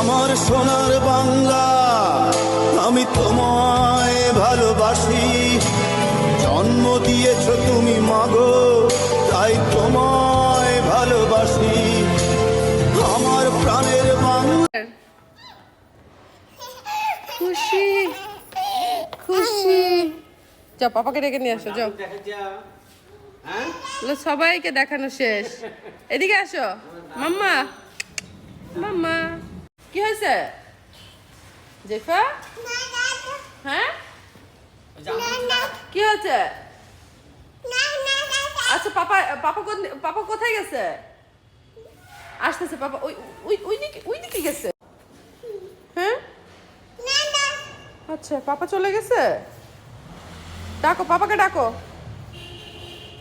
আমার সোনার বাংলা, আমি তোমায় ভালোবাসি। জন্ম দিয়েছ তুমি মাগো, তাই তোমায় ভালোবাসি। আমার প্রাণের বাংলা। খুশি খুশি, যাও পাপাকে ডেকে নিয়ে আসো, যাও। সবাইকে দেখানো শেষ, এদিকে আসো। মাম্মা মাম্মা, কি হয়েছে জেফা? হ্যাঁ কি হয়েছে? আচ্ছা পাপা পাপা পাপা কোথায় গেছে? আসতেছে পাপা, ওই দিকে গেছে। হ্যাঁ আচ্ছা পাপা চলে গেছে। ডাকো পাপাকে, ডাকো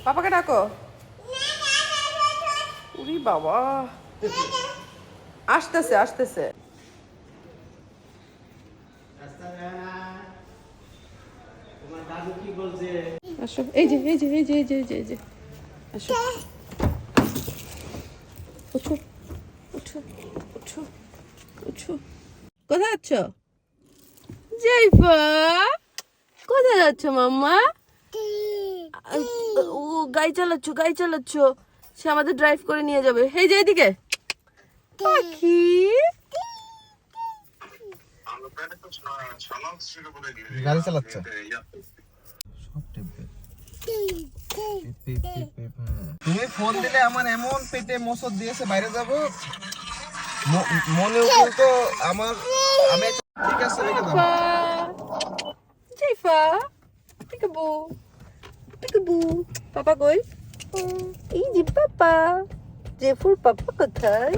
পাপাকে, ডাকো। উরি বাবা, আসতেছে আসতেছে। আসো, এই যে এই যে এই যে এই যে এই যে আসো। উঠো উঠো উঠো উঠো। কোথায় যাচ্ছ জেফা? কোথায় যাচ্ছ মাম্মা? ও গাড়ি চালাচ্ছ, গাড়ি চালাচ্ছ। সে আমাদের ড্রাইভ করে নিয়ে যাবে। এই যে এদিকে পাখি। গাড়ি চালাচ্ছে। তুমি ফোন দিলে আমার এমন পেটে মশদ দিয়েছে, বাইরে যাব মনেও কিন্তু আমার, আমি ঠিক আছে রেখে দাও। জেফা পিকাবু পিকাবু, পাপা কই? এই যে পাপা, জেফুর পাপা কোথায়?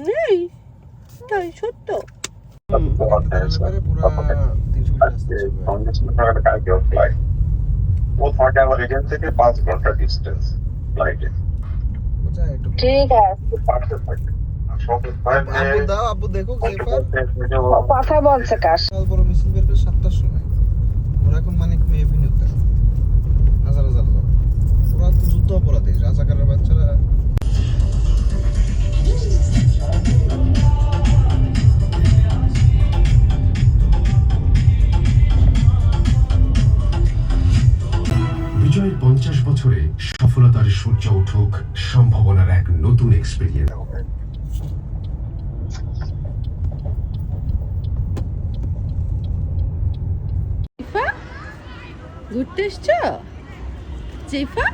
নেই, তাই সত্য। ঠিক আছে, আব্বু দেখো কথা বলছে কার? বড় মিছিল বের করে 7টার সময়। ওরা এখন মানিক মেয়ে এভিনিউতে হাজার হাজার লোক। ওরা তো যুদ্ধ অপরাধী, রাজাকারের বাচ্চারা। বিজয়ের 50 বছরে সফলতার সূর্য উঠুক, সম্ভাবনার এক নতুন এক্সপেরিয়েন্স। ঘুরতে এসছো জেফা?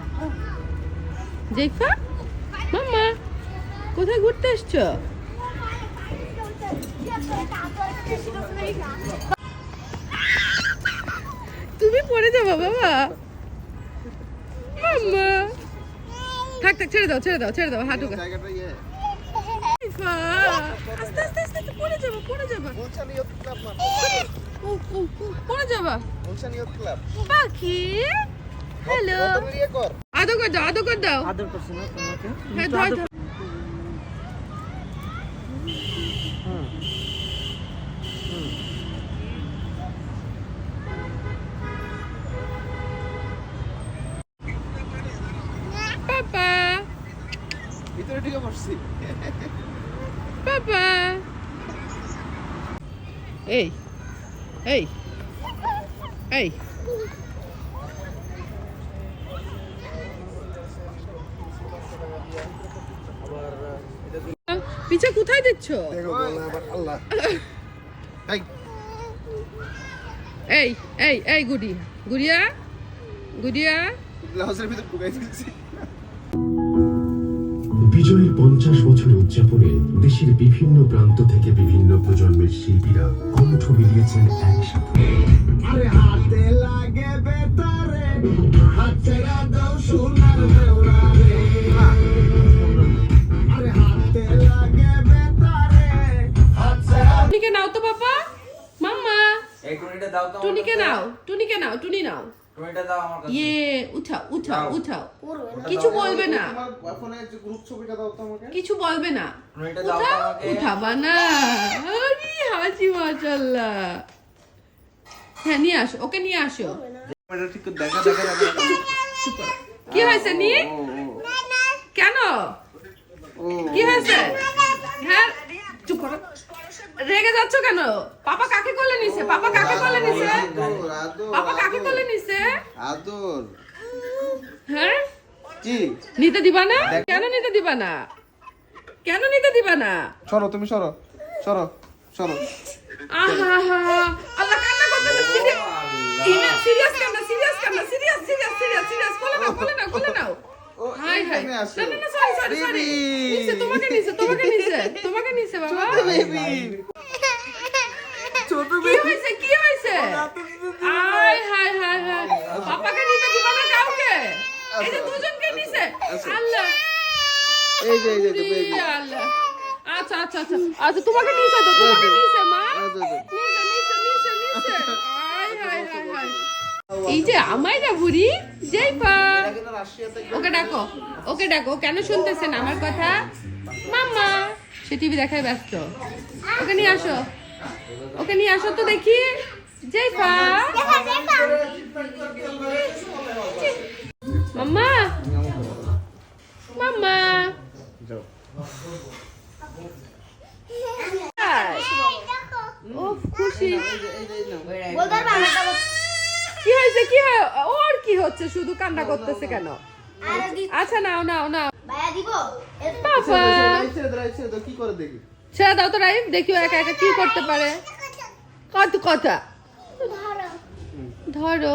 জেফা মাম্মা, কোথায় ঘুরতে এসছো? তুমি পড়ে যাবা বাবা। মাম্মা থাক থাক, ছেড়ে দাও ছেড়ে দাও ছেড়ে দাও, হাঁটু। জায়গাটা ইয়ে আস্তে আস্তে আস্তে পড়ে যাবা, পড়ে যাবা, গুলশান ইয়ুথ ক্লাব মাঠ। পড়ে যাবা। Gulshan youth club. পাখি হ্যালো, বোতল ইয়ে কর। আদর করে দাও, আদর করে দাও। আদর করছে না তোমাকে? হ্যাঁ ধর ধর। পাপা ভিতরে ঢুকে পড়ছি। পাপা, এই এই এই পিছা কোথায় দিচ্ছ? আল্লাহ এই এই এই গুড়ি গুড়িয়া গুড়িয়া। গ্লাসের ভিতর ঢুকাই দিয়েছি। বিজয়ের 50 বছর উদযাপনে দেশের বিভিন্ন প্রান্ত থেকে বিভিন্ন প্রজন্মের শিল্পীরা কণ্ঠ মিলিয়েছেন একসাথে। আরে হাতে লাগে বেতারে, হাত ছেড়ে দাও সোনার দেওরারে। আরে হাতে লাগে বেতারে, হাত ছেড়ে। টুনিকে নাও তো পাপা। মাম্মা এই টুনিটা দাও তো। টুনিকে নাও, টুনিকে নাও, টুনি নাও। টুনিটা দাও আমার কাছে। ইয়ে উঠাও উঠাও উঠাও, কিছু বলবে না, তোমার ফোনে যে গ্রুপ ছবিটা দাও তো আমাকে। কিছু বলবে না। টুনিটা দাও উঠাও, আমাকে। উঠাবা না। আরে হাসি মাশাআল্লাহ। হ্যাঁ নিয়ে আসো, ওকে নিয়ে আসো। এটা ঠিক করে দেখা দেখা দেখা। চুপ করো। কি হয়েছে নি? কেন কি হয়েছে? হ্যাঁ যাচ্ছ কেন? পাপা কাকে কোলে নিছে? পাপা কাকে কোলে নিছে? আদর, আদর, পাপা কাকে আদর। কোলে নিছে? আদর হ্যাঁ, কি নিতে দিবা না? কেন নিতে দিবা না? কেন নিতে দিবা না? সরো, তুমি সরো, সরো, সরো। আহা হা, আল্লাহ কান্না করতেছে। সিরিয়াস কান্না, সিরিয়াস কান্না, সিরিয়াস সিরিয়াস সিরিয়াস সিরিয়াস। কোলে নাও, কোলে নাও, কোলে নাও। ও, হাই হাই। এখানে আসো। না না না, সরি সরি সরি। Baby। নিচে তোমাকে নিচে, তোমাকে নিচে, তোমাকে নিচে বাবা। বেবি, ছোট কি হইছে? কি হইছে? আয় হাই হাই হাই। পাপাকে নিতে দিবা না কাউকে? এই যে দুজনকে নিছে। আল্লাহ। এই যে বেবি। ওরে আল্লাহ। আচ্ছা আচ্ছা আচ্ছা। আচ্ছা তোমাকে নিছে তো, তোমাকে নিছে মা। আচ্ছা, আচ্ছা। নিচে নিচে নিচে নিচে। আয় হাই হাই হাই। এই যে আমাইরা বুড়ি জেইফা। ওকে ডাকো, ওকে ডাকো। কেন শুনতেছেন আমার কথা? মাম্মা, সে টিভি দেখায় ব্যস্ত। ওকে নিয়ে আসো, ওকে নিয়ে আসো তো দেখি। জেইফা, মাম্মা, মাম্মা। উফ, খুশি। কি হয়েছে? কি হয়? ওর কি হচ্ছে? শুধু কান্না করতেছে কেন? আচ্ছা নাও নাও নাও। বাবা, কি করে দেখি? ছেড়ে দাও তো রাইম, দেখিও একা একা কি করতে পারে। কত কথা ধরো।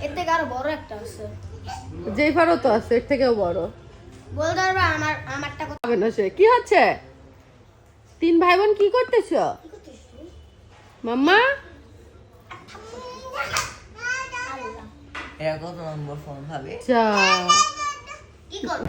এর থেকে আরো বড় একটা আছে। জেইফারও তো আছে, এর থেকেও বড়। বলতে পারবা আমারটা কত? হবে না সে। কি হচ্ছে? তিন ভাই বোন কি করতেছ? মাম্মা, এরা কত নম্বর ফোন ভাবে? যা। কি করব?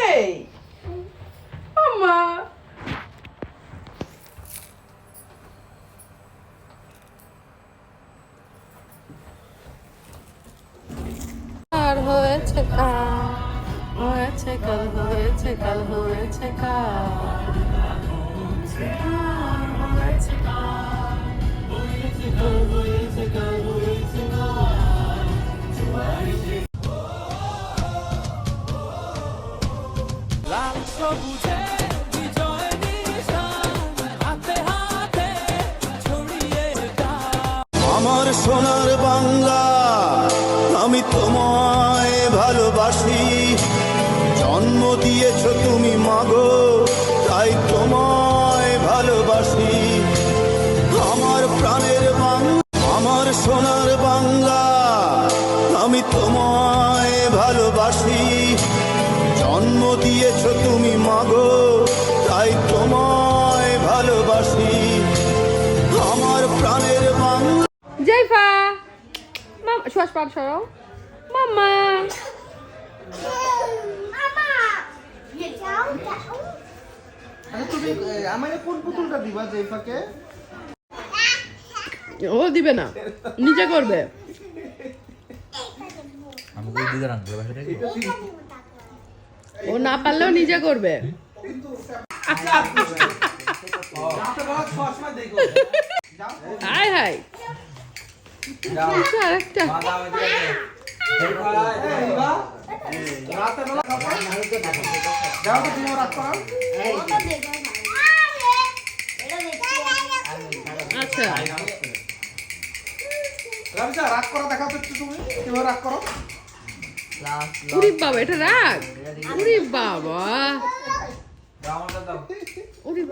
এই মাম্মা, আর হয়েছে কাল, হয়েছে কাল, হয়েছে কাল, হয়েছে কাল, হয়েছে কাল, হয়েছে কাল, হয়েছে কাল, হয়েছে কাল, হয়েছে কাল। আমার সোনার বাংলা, আমি তোমায় ভালোবাসি। জন্ম দিয়েছ তুমি মাগো, তাই তোমায় ভালোবাসি। আমার প্রাণের বাংলা, আমার সোনার বাংলা, আমি তোমায় ভালোবাসি। জন্ম দিয়েছ তুমি মাগো, তাই তোমায় ভালোবাসি। আমার প্রাণের বাংলা। জেইফা, মামা শ্বাস পার সরাও। মাম্মা, আচ্ছা, তুমি আমাকে কোন পুতুলটা দিবা জেইফাকে? ও দিবে না, নিজে করবে। আমাকে দিতে রাখবে বাসাটা কি? ও না পারলেও নিজে করবে। High high. যাও আরেকটা। মাথা আমি দিয়ে যাও তো তুমি রাগ করো। আচ্ছা, রাবিসা, রাগ করো, দেখাও তো একটু তুমি কিভাবে রাগ করো। লাস্ট উরি বাবা, এটা রাগ। উরি বাবা, দাও আমারটা দাও। উরি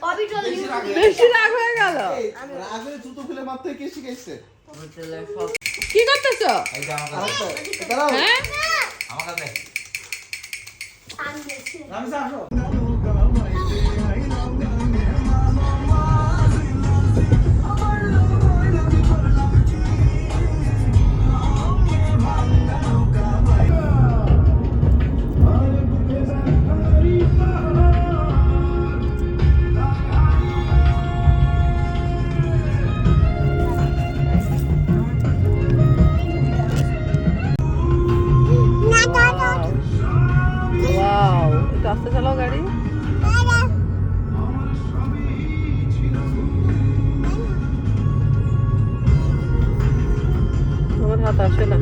কবিটল বেশি রাগ হয়ে গেল। রাগের জুতো খুলে মারতে কে শিখাইছে? হোটেলের সব কি করতেছো? এই যে আমার কাছে দাঁড়াও। হ্যাঁ, আমার কাছে রাবিসা, আসো। হাত আসে না।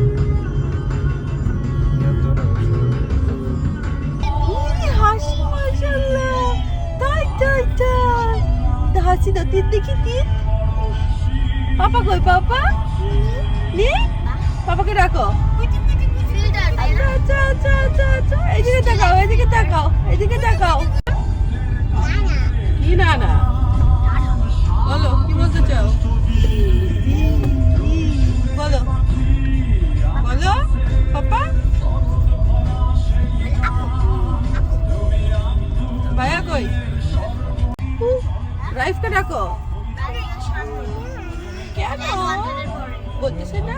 হাসি মাশাআল্লাহ, তাই তাই তাই, হাসি দাও, তিন দেখি তিন। পাপা কই পাপা? নেই, পাপাকে ডাকো। ফিল্টার আচ্ছা আচ্ছা আচ্ছা আচ্ছা, এইদিকে তাকাও, এইদিকে তাকাও, এইদিকে তাকাও। কি না না বলো, কি বলতে চাও? বলো বলো পাপা। ভাইয়া কই? রাইফকে ডাকো। কেন বলতেছে না?